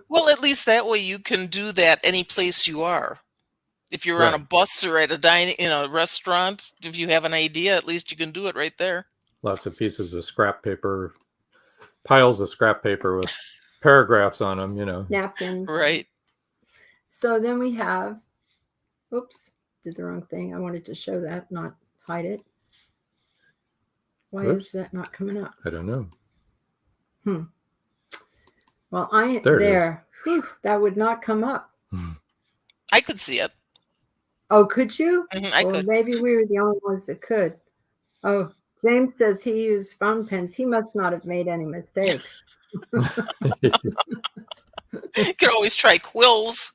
Well, at least that way you can do that any place you are. If you're on a Right. bus or at a dining in a restaurant, if you have an idea, at least you can do it right there. Lots of pieces of scrap paper, piles of scrap paper with paragraphs on them, Napkins. Right. So then we have, oops, did the wrong thing. I wanted to show that, not hide it. Why Oops. is that not coming up? I don't know. Well, There it is. there. Whew, that would not come up. I could see it. Oh, could you? I Well, could. maybe we were the only ones that could. Oh, James says he used fountain pens. He must not have made any mistakes. You could always try quills.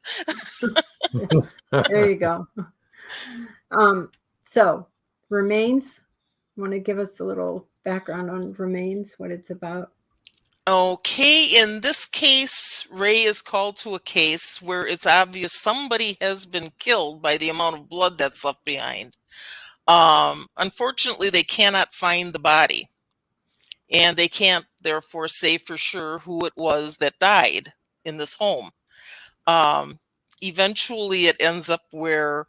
There you go. So Remains. Want to give us a little background on Remains, what it's about? Okay, in this case, Ray is called to a case where it's obvious somebody has been killed by the amount of blood that's left behind. Unfortunately, they cannot find the body, and they can't therefore say for sure who it was that died in this home. Eventually, it ends up where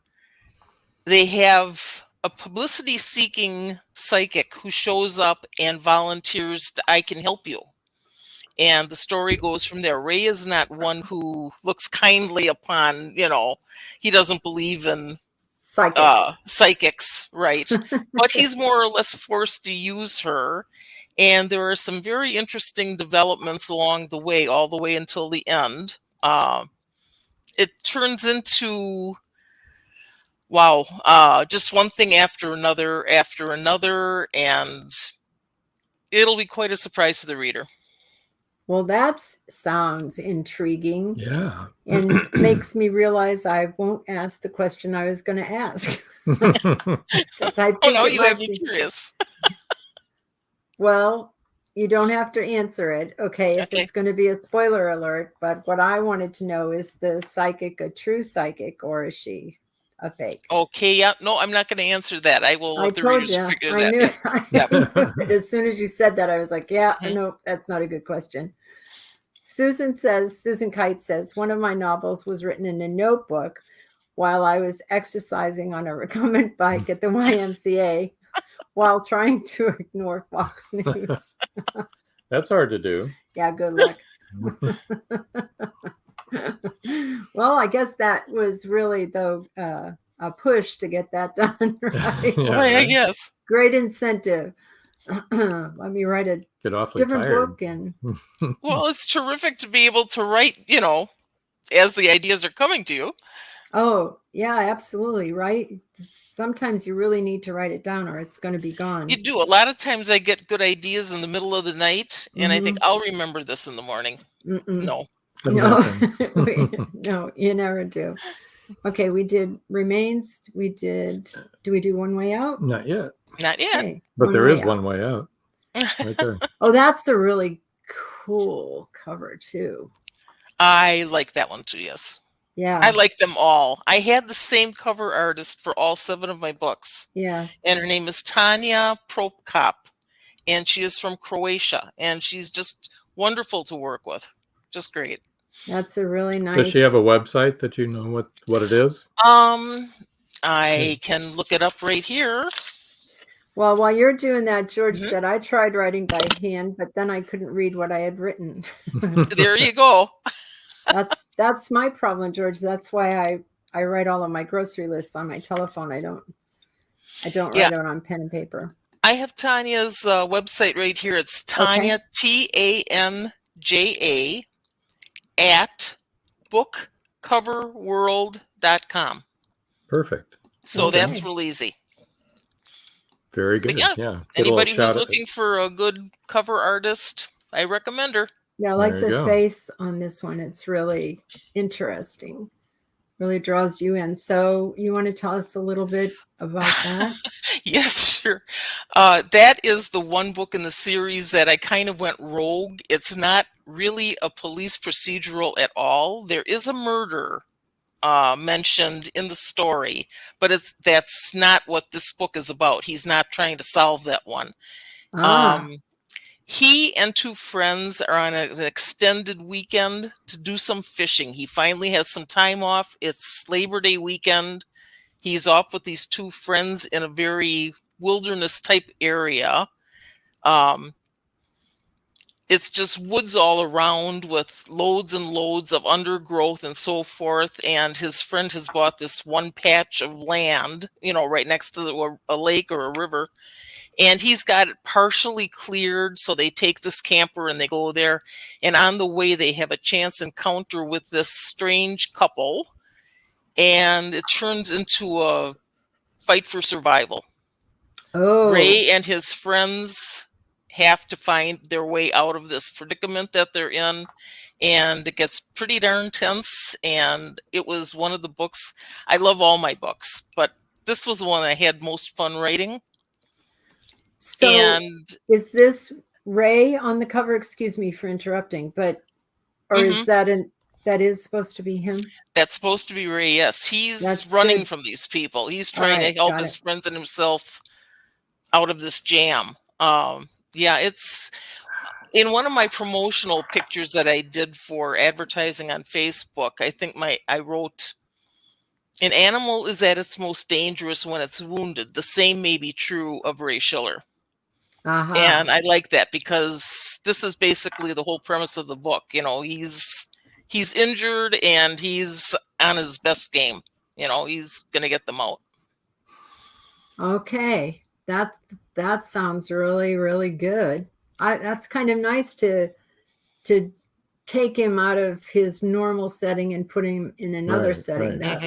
they have a publicity-seeking psychic who shows up and volunteers to, I can help you. And the story goes from there. Ray is not one who looks kindly upon, he doesn't believe in psychics, right? But he's more or less forced to use her. And there are some very interesting developments along the way, all the way until the end. It turns into, just one thing after another, and it'll be quite a surprise to the reader. Well, that sounds intriguing. Yeah. And makes me realize I won't ask the question I was going to ask. I think You have me curious. Well, you don't have to answer it, okay, if it's going to be a spoiler alert. But what I wanted to know, is the psychic a true psychic, or is she a fake? Okay, yeah. No, I'm not going to answer that. I will let the readers figure that out. I knew it. As soon as you said that, I was like, no, that's not a good question. Susan Kite says, one of my novels was written in a notebook while I was exercising on a recumbent bike at the YMCA while trying to ignore Fox News. That's hard to do. Yeah, good luck. Well, I guess that was really, though, a push to get that done, right? Yeah, Well, I right? guess. Great incentive. Let me write a Get awfully different tired. book. And Well, it's terrific to be able to write, as the ideas are coming to you. oh, yeah, absolutely, right? Sometimes you really need to write it down or it's going to be gone. You do. A lot of times I get good ideas in the middle of the night, and I think I'll remember this in the morning. Mm-mm. No. No, Nothing. no, you never do. Okay, we did Remains. Do we do One Way Out? Not yet. Not yet. Okay, But there is Out. one way out. Right there. Oh, that's a really cool cover too. I like that one too, yes. Yeah. I like them all. I had the same cover artist for all 7 of my books, Yeah. and her name is Tanja Propkop, and she is from Croatia, and she's just wonderful to work with. Just great. That's a really nice. Does she have a website that you know what it is? I can look it up right here. Well, while you're doing that, George said, I tried writing by hand, but then I couldn't read what I had written. There you go. That's my problem, George. That's why I write all of my grocery lists on my telephone. I don't write it on pen and paper. I have Tanya's website right here. It's Tanja, TANJA, at bookcoverworld.com. Perfect. So Okay. that's real easy. Very good. But yeah, Good old anybody shout who's out. looking for a good cover artist, I recommend her. Yeah, I like There you the go. face on this one. It's really interesting. Really draws you in. So you want to tell us a little bit about that? Yes, sure. That is the one book in the series that I kind of went rogue. It's not really a police procedural at all. There is a murder mentioned in the story, but that's not what this book is about. He's not trying to solve that one. He and 2 friends are on an extended weekend to do some fishing. He finally has some time off. It's Labor Day weekend. He's off with these 2 friends in a very wilderness type area. It's just woods all around with loads and loads of undergrowth and so forth. And his friend has bought this one patch of land, right next to a lake or a river. And he's got it partially cleared. So they take this camper and they go there. And on the way, they have a chance encounter with this strange couple. And it turns into a fight for survival. Oh. Ray and his friends have to find their way out of this predicament that they're in. And it gets pretty darn tense. And it was one of the books. I love all my books, but this was the one I had most fun writing. So And is this Ray on the cover? Excuse me for interrupting, but is that is supposed to be him? that's supposed to be Ray, yes. He's That's running good. from these people. He's trying right, to help got his it. friends and himself out of this jam. It's in one of my promotional pictures that I did for advertising on Facebook. I think I wrote, an animal is at its most dangerous when it's wounded. The same may be true of Ray Schiller. Uh-huh. And I like that because this is basically the whole premise of the book. He's injured and he's on his best game. He's going to get them out. Okay. That sounds really, really good. That's kind of nice to take him out of his normal setting and put him in another Right, setting. right.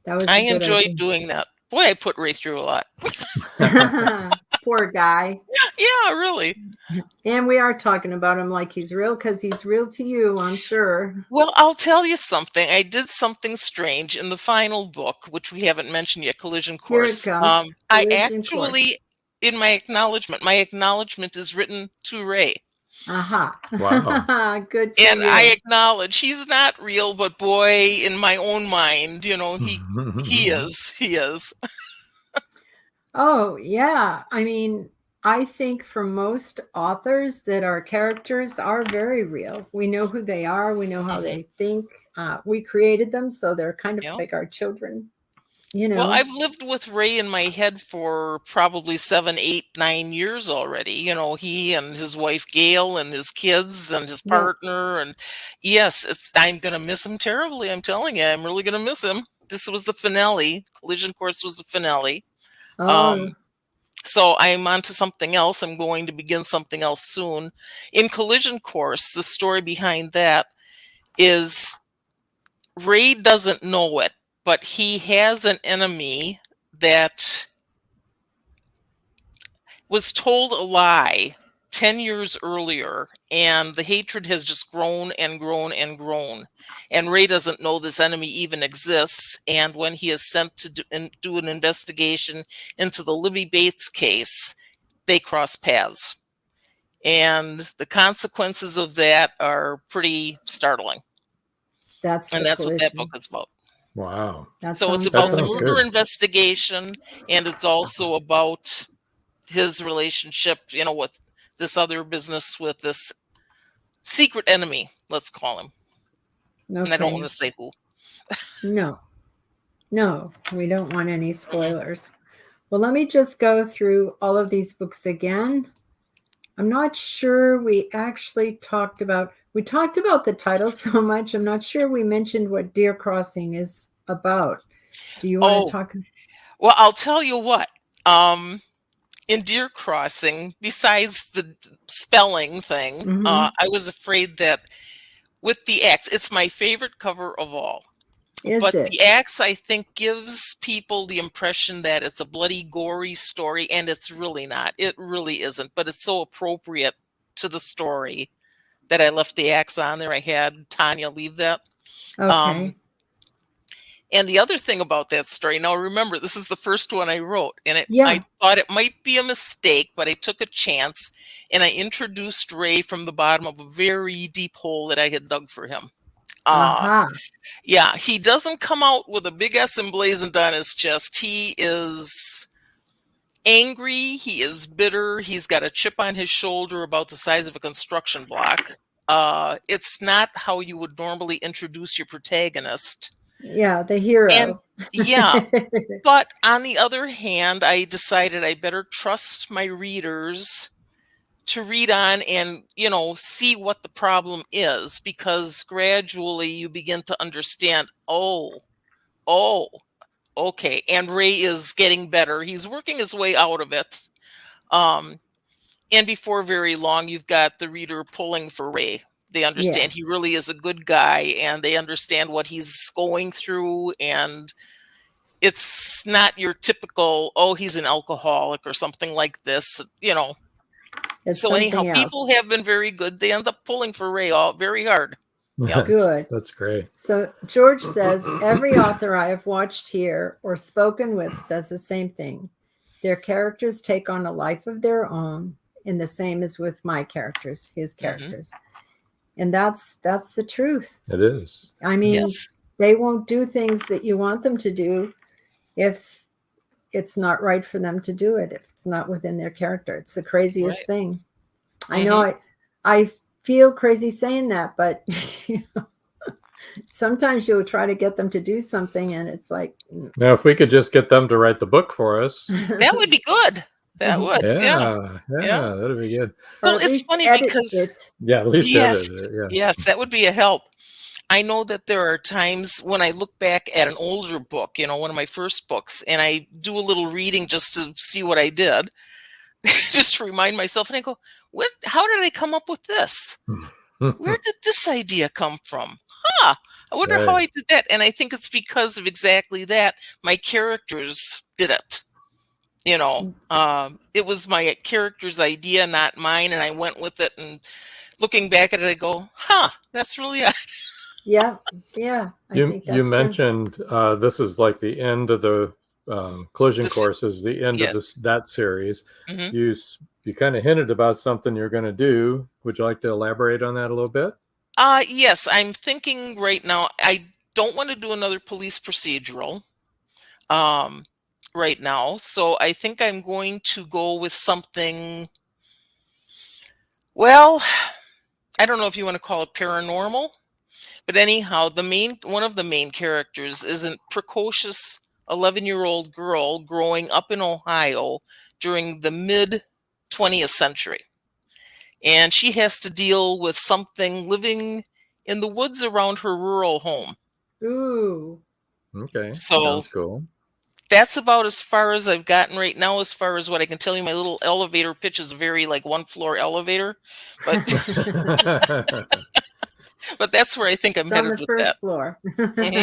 That was a I good enjoyed idea. doing that. Boy, I put Ray through a lot. Poor guy. Yeah, really. And we are talking about him like he's real because he's real to you, I'm sure. Well, I'll tell you something. I did something strange in the final book, which we haven't mentioned yet, Collision Here it Course. comes. I Collision actually, in my acknowledgement is written to Ray. Aha. Wow. Good for And you. I acknowledge he's not real, but boy, in my own mind, he is. He is. Oh, yeah. I mean, I think for most authors that our characters are very real. We know who they are. We know how they think. We created them, so they're kind of Yeah. like our children. You know. Well, I've lived with Ray in my head for probably 7, 8, 9 years already. You know, he and his wife Gail and his kids and his Yeah. partner. And yes, I'm going to miss him terribly. I'm telling you, I'm really going to miss him. This was the finale. Collision Course was the finale. Oh, So I'm on to something else. I'm going to begin something else soon. In Collision Course, the story behind that is Ray doesn't know it, but he has an enemy that was told a lie 10 years earlier, and the hatred has just grown and grown and grown. And Ray doesn't know this enemy even exists. And when he is sent to do an investigation into the Libby Bates case, they cross paths. And the consequences of that are pretty startling. that's And the that's what that collision. book is about. Wow. That So it's sounds about the sounds murder good. investigation, and it's also about his relationship, you know, with this other business with this secret enemy, let's call him. And I don't want to say who. No, we don't want any spoilers. Well, let me just go through all of these books again. I'm not sure we actually talked about the title so much. I'm not sure we mentioned what Deer Crossing is about. Do you want to talk? Well, I'll tell you what. In Deer Crossing, besides the spelling thing, I was afraid that with the axe, it's my favorite cover of all. But the axe, I think, gives people the impression that it's a bloody, gory story, and it's really not. It really isn't. But it's so appropriate to the story that I left the axe on there. I had Tanya leave that. Okay. And the other thing about that story, now remember, this is the first one I wrote, and I thought it might be a mistake, but I took a chance, and I introduced Ray from the bottom of a very deep hole that I had dug for him. Yeah, he doesn't come out with a big S emblazoned on his chest. He is angry. He is bitter. He's got a chip on his shoulder about the size of a construction block. It's not how you would normally introduce your protagonist. Yeah, the hero. And yeah, but on the other hand, I decided I better trust my readers to read on and, you know, see what the problem is, because gradually you begin to understand, okay, and Ray is getting better. He's working his way out of it. And before very long, you've got the reader pulling for Ray. They understand he really is a good guy, and they understand what he's going through. And it's not your typical, he's an alcoholic or something like this, you know. So anyhow, people have been very good. They end up pulling for Ray very hard. Yeah. Good. That's great. So George says, every author I have watched here or spoken with says the same thing. Their characters take on a life of their own, and the same as with my characters, his characters. And that's the truth. It is. I mean, they won't do things that you want them to do if it's not right for them to do it, if it's not within their character. It's the craziest thing. I know I feel crazy saying that, but you know, sometimes you'll try to get them to do something and it's like, now if we could just get them to write the book for us, that would be good. That would. Yeah, that'd be good. Well, it's funny because at least edit it. Yes, that would be a help. I know that there are times when I look back at an older book, you know, one of my first books, and I do a little reading just to see what I did, just to remind myself, and I go, how did I come up with this? Where did this idea come from? I wonder how I did that. And I think it's because of exactly that. My characters did it. You know, it was my character's idea, not mine, and I went with it. And looking back at it, I go, that's really it. Yeah. You mentioned this is like the end of the Collision Course, is the end of that series. You kind of hinted about something you're going to do. Would you like to elaborate on that a little bit? Yes, I'm thinking right now, I don't want to do another police procedural. right now. So I think I'm going to go with something, well, I don't know if you want to call it paranormal, but anyhow, one of the main characters is a precocious 11-year-old girl growing up in Ohio during the mid 20th century. And she has to deal with something living in the woods around her rural home. Ooh. Okay. So Sounds cool. that's about as far as I've gotten right now. As far as what I can tell you, my little elevator pitch is very like one floor elevator, but but that's where I think I'm It's on headed the with first that. floor.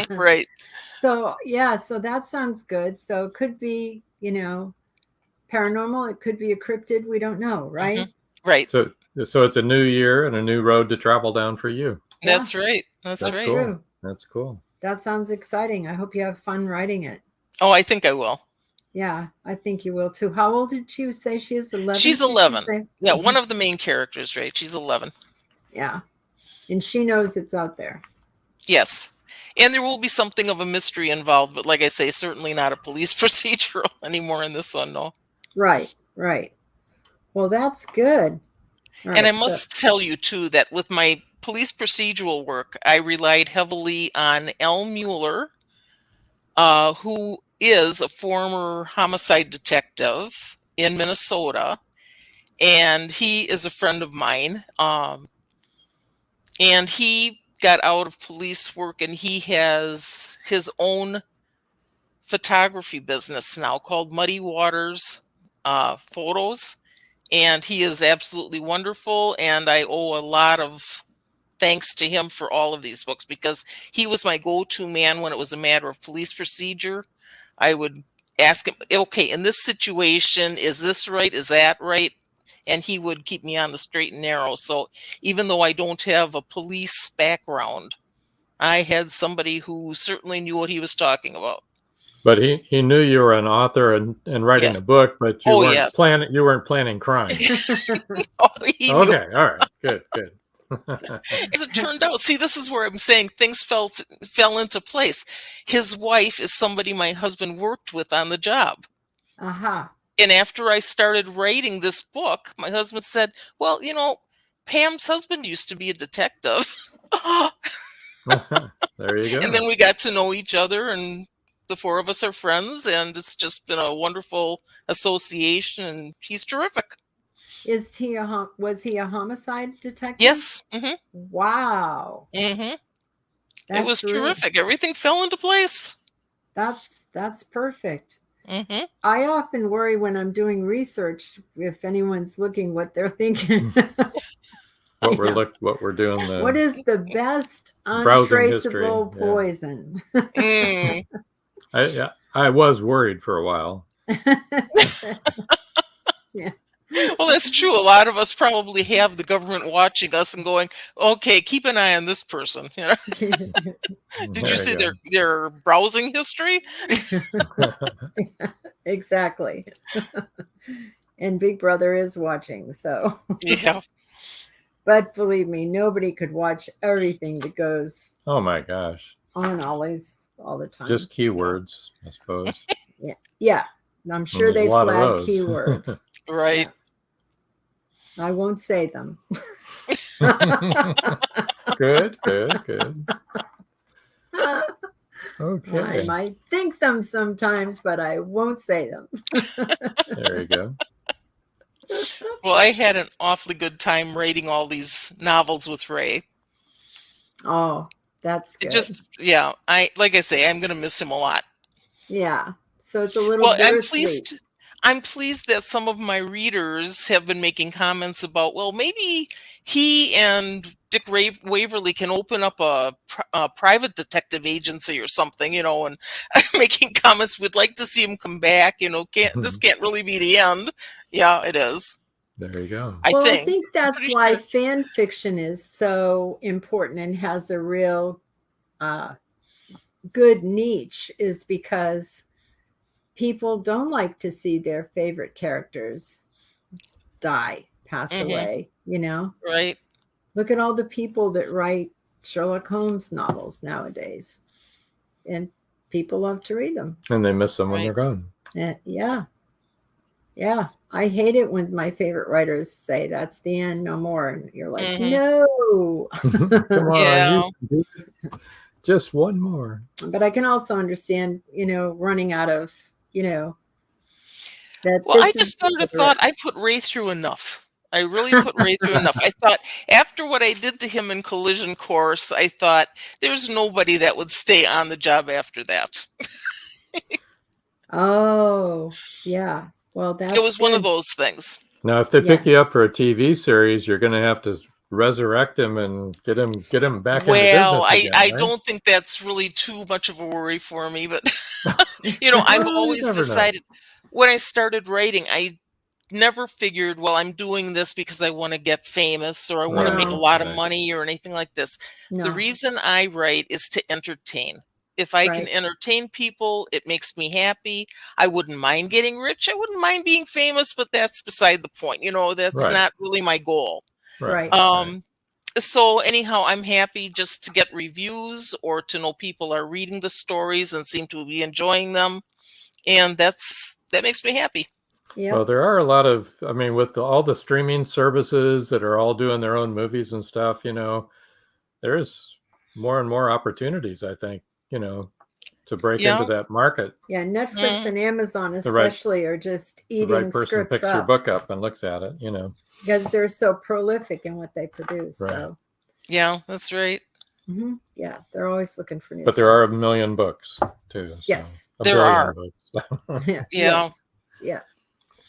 Right. So yeah, so that sounds good. So it could be, paranormal. It could be a cryptid. We don't know, right? Right. So it's a new year and a new road to travel down for you. That's right. That's right. Cool. True. That's cool. That sounds exciting. I hope you have fun writing it. Oh, I think I will. Yeah, I think you will too. How old did you say she is? 11? She's did you 11. say? Yeah, one of the main characters, right? She's 11. Yeah. And she knows it's out there. Yes. And there will be something of a mystery involved, but like I say, certainly not a police procedural anymore in this one, no. Right, right. Well, that's good. All And right, I must tell you, too, that with my police procedural work, I relied heavily on L. Mueller, who is a former homicide detective in Minnesota, and he is a friend of mine. And he got out of police work, and he has his own photography business now called Muddy Waters Photos. And he is absolutely wonderful, and I owe a lot of thanks to him for all of these books, because he was my go-to man when it was a matter of police procedure. I would ask him, okay, in this situation, is this right? Is that right? And he would keep me on the straight and narrow. So even though I don't have a police background, I had somebody who certainly knew what he was talking about. But he knew you were an author and writing Yes. a book, but you weren't yes. you weren't planning crime. Oh, he knew. Okay, all right, good. As it turned out, see, this is where I'm saying things fell into place. His wife is somebody my husband worked with on the job. Uh-huh. And after I started writing this book, my husband said, well, Pam's husband used to be a detective. There you go. And then we got to know each other, and the four of us are friends, and it's just been a wonderful association, and he's terrific. Was he a homicide detective? Yes. Mm-hmm. Wow. Mm-hmm. It was terrific. Everything fell into place. That's perfect. Mm-hmm. I often worry when I'm doing research, if anyone's looking, what they're thinking. what we're doing. What is the best untraceable poison? I was worried for a while. Yeah. Well, that's true. A lot of us probably have the government watching us and going, okay, keep an eye on this person. Did you see their browsing history? Exactly. And Big Brother is watching, so. Yeah. But believe me, nobody could watch everything that goes. Oh my gosh. On always, all the time. Just keywords, I suppose. Yeah. I'm sure they flag keywords. Right. Yeah. I won't say them. Good. Okay. I might think them sometimes, but I won't say them. There you go. Well, I had an awfully good time writing all these novels with Ray. Oh, that's good. Like I say, I'm going to miss him a lot. Yeah. So it's a little bittersweet. I'm pleased that some of my readers have been making comments about, well, maybe he and Dick Waverly can open up a private detective agency or something, and making comments, we'd like to see him come back, this can't really be the end. Yeah, it is. There you go. I think that's why fan fiction is so important and has a real good niche, is because people don't like to see their favorite characters pass away, Right. Look at all the people that write Sherlock Holmes novels nowadays, and people love to read them. And they miss them when they're gone. Yeah. Yeah. I hate it when my favorite writers say that's the end, no more. And you're like, Mhm. no. Come on, Yeah. you can do it. Just one more. But I can also understand, running out of, that Well, I this is just sort of the thought I put Ray through enough. I really put Ray through enough. I thought after what I did to him in Collision Course, I thought there's nobody that would stay on the job after that. Oh, yeah. Well, that's It was one of good. those things. Now, if they Yeah. pick you up for a TV series, you're going to have to resurrect him and get him back into Well, business again. I right? don't think that's really too much of a worry for me, but I've Well, you always never know. decided when I started writing, I never figured, well, I'm doing this because I want to get famous or I want to make a No. lot of Right. money or anything like this. No. The reason I write is to entertain. If I can Right. entertain people, it makes me happy. I wouldn't mind getting rich. I wouldn't mind being famous, but that's beside the point. That's Right. not really my goal. Right. So anyhow, I'm happy just to get reviews or to know people are reading the stories and seem to be enjoying them. And that makes me happy. Yeah. Well, there are a lot of, with all the streaming services that are all doing their own movies and stuff, there's more and more opportunities, I think, to break into that market. Yeah. Netflix and Amazon The right- especially are just The eating right person scripts picks your up book up and looks at it, because they're so prolific in what they produce. Right. So, Yeah, that's right. yeah, they're always looking for new but there stuff. are a million books too. So Yes. a There billion are. books. Yeah. Yeah. Yes. Yeah.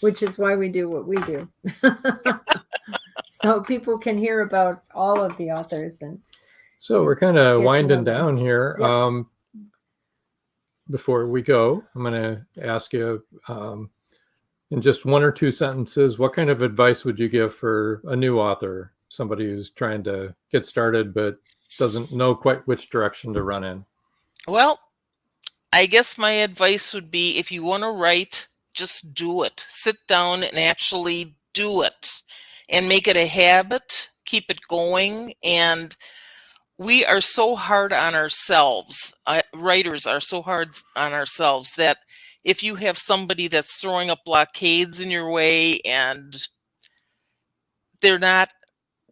Which is why we do what we do. So people can hear about all of the authors and So we're kind of Get to winding know them. down here. Yeah. Before we go, I'm going to ask you in just one or two sentences, what kind of advice would you give for a new author, somebody who's trying to get started but doesn't know quite which direction to run in? Well, I guess my advice would be if you want to write, just do it. Sit down and actually do it and make it a habit. Keep it going. And we are so hard on ourselves. Writers are so hard on ourselves that if you have somebody that's throwing up blockades in your way and they're not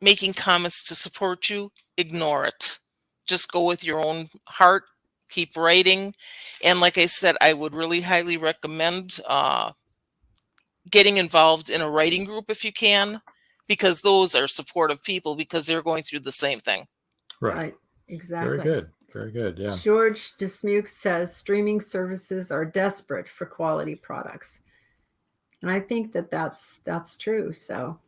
making comments to support you, ignore it. Just go with your own heart. Keep writing. And like I said, I would really highly recommend getting involved in a writing group if you can, because those are supportive people because they're going through the same thing. right. Exactly. Very good. Very good. Yeah. George Dismuke says streaming services are desperate for quality products. And I think that that's true. So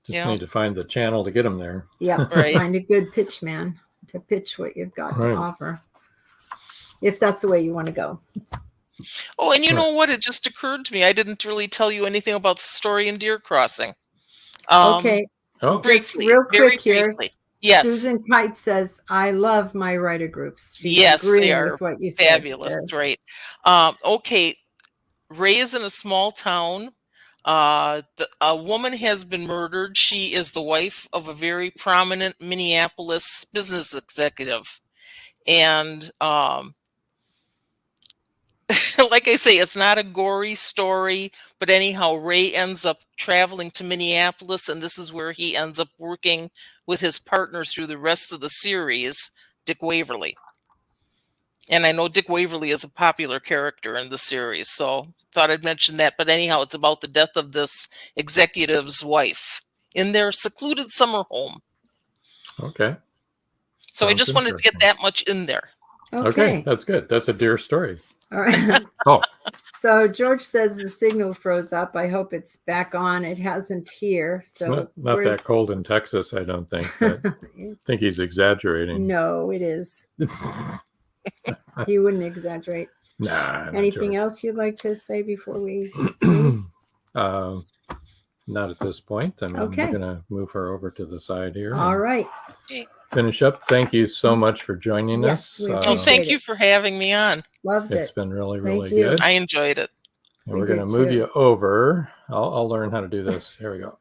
Just need to find the channel to get them there. yeah, Right. find a good pitch man to pitch what you've got to Right. offer. If that's the way you want to go. Oh, and you know what? It just occurred to me. I didn't really tell you anything about the story in Deer Crossing. Okay. Oh, Briefly, real very quick here. briefly. Yes. Susan Kite says, I love my writer groups. She's Yes, they agreeing are with what you said fabulous. there. Right. Okay. Ray is in a small town. A woman has been murdered. She is the wife of a very prominent Minneapolis business executive. And like I say, it's not a gory story, but anyhow, Ray ends up traveling to Minneapolis, and this is where he ends up working with his partner through the rest of the series, Dick Waverly. And I know Dick Waverly is a popular character in the series, so thought I'd mention that. But anyhow, it's about the death of this executive's wife in their secluded summer home. okay. So I Sounds just wanted to get that much in there. Okay. That's good. That's a deer story. All right. Oh, So George says the signal froze up. I hope it's back on. It hasn't here. So it's not that cold in Texas, I don't think. But I think he's exaggerating. No, it is. He wouldn't exaggerate. Nah. Anything else you'd like to say before we Not at this point. I mean, Okay. we're going to move her over to the side here. All and right. Finish up. Thank you so much for joining Yes, us. we Oh, appreciate thank it. you for having me on. Loved It's it. been really, Thank really you. good. I enjoyed it. And We we're going to did move too. you over. I'll learn how to do this. Here we go.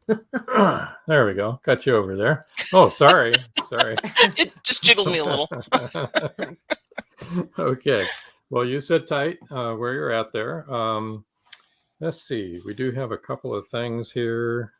There we go. Got you over there. Oh, sorry. Sorry. It just jiggled me a little. Okay. Well, you sit tight where you're at there. Let's see. We do have a couple of things here.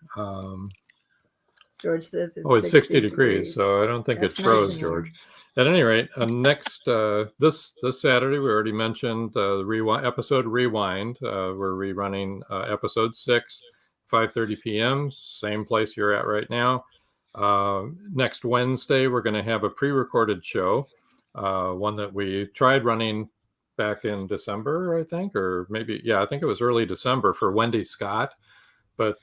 George says It's 60 degrees, so I don't think That's it froze, nice and George. warm. At any rate, next this Saturday, we already mentioned episode Rewind. We're rerunning episode 6, 5:30 p.m. Same place you're at right now. Next Wednesday, we're going to have a pre-recorded show, one that we tried running back in December, I think, or maybe, yeah, I think it was early December for Wendy Scott, but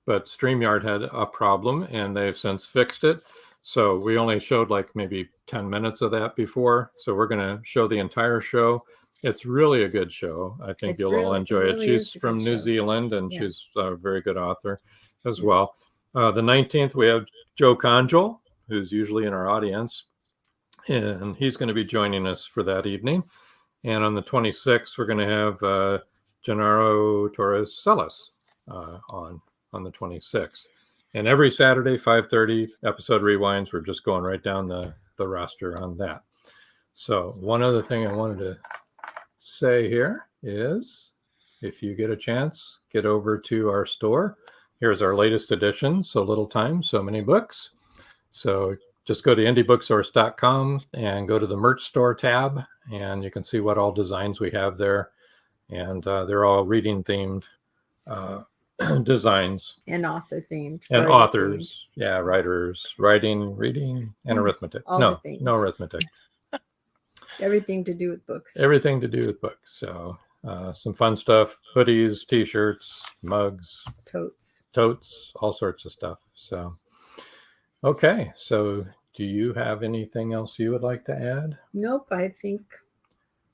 but StreamYard had a problem and they've since fixed it. So we only showed like maybe 10 minutes of that before. So we're going to show the entire show. It's really a good show. I think you'll all enjoy it. She's from New Zealand and she's a very good author as well. The 19th, we have Joe Conjol, who's usually in our audience, and he's going to be joining us for that evening. And on the 26th, we're going to have Gennaro Torres Celis on the 26th. And every Saturday, 5:30, episode rewinds. We're just going right down the roster on that. So one other thing I wanted to say here is, if you get a chance, get over to our store. Here's our latest edition, So Little Time, So Many Books. So just go to indiebooksource.com and go to the merch store tab, and you can see what all designs we have there. And they're all reading themed designs. And author themed. And authors, writers, writing, reading, and arithmetic. No arithmetic. Everything to do with books. Everything to do with books. So some fun stuff, hoodies, t-shirts, mugs, totes, all sorts of stuff. So, okay. So do you have anything else you would like to add? Nope. I think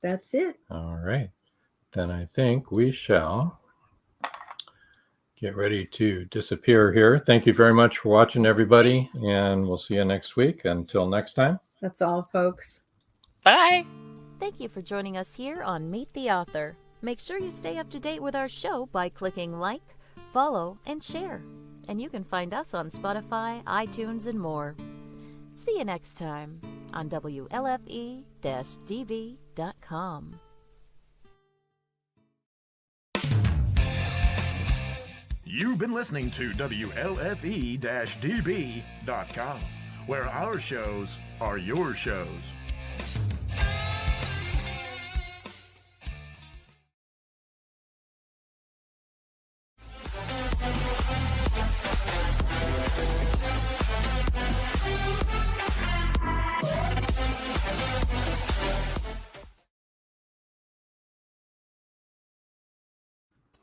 that's it. All right. Then I think we shall get ready to disappear here. Thank you very much for watching, everybody, and we'll see you next week. Until next time. That's all, folks. Bye. Thank you for joining us here on Meet the Author. Make sure you stay up to date with our show by clicking like, follow, and share. And you can find us on Spotify, iTunes, and more. See you next time on WLFE-DB.com. You've been listening to WLFE-DB.com, where our shows are your shows.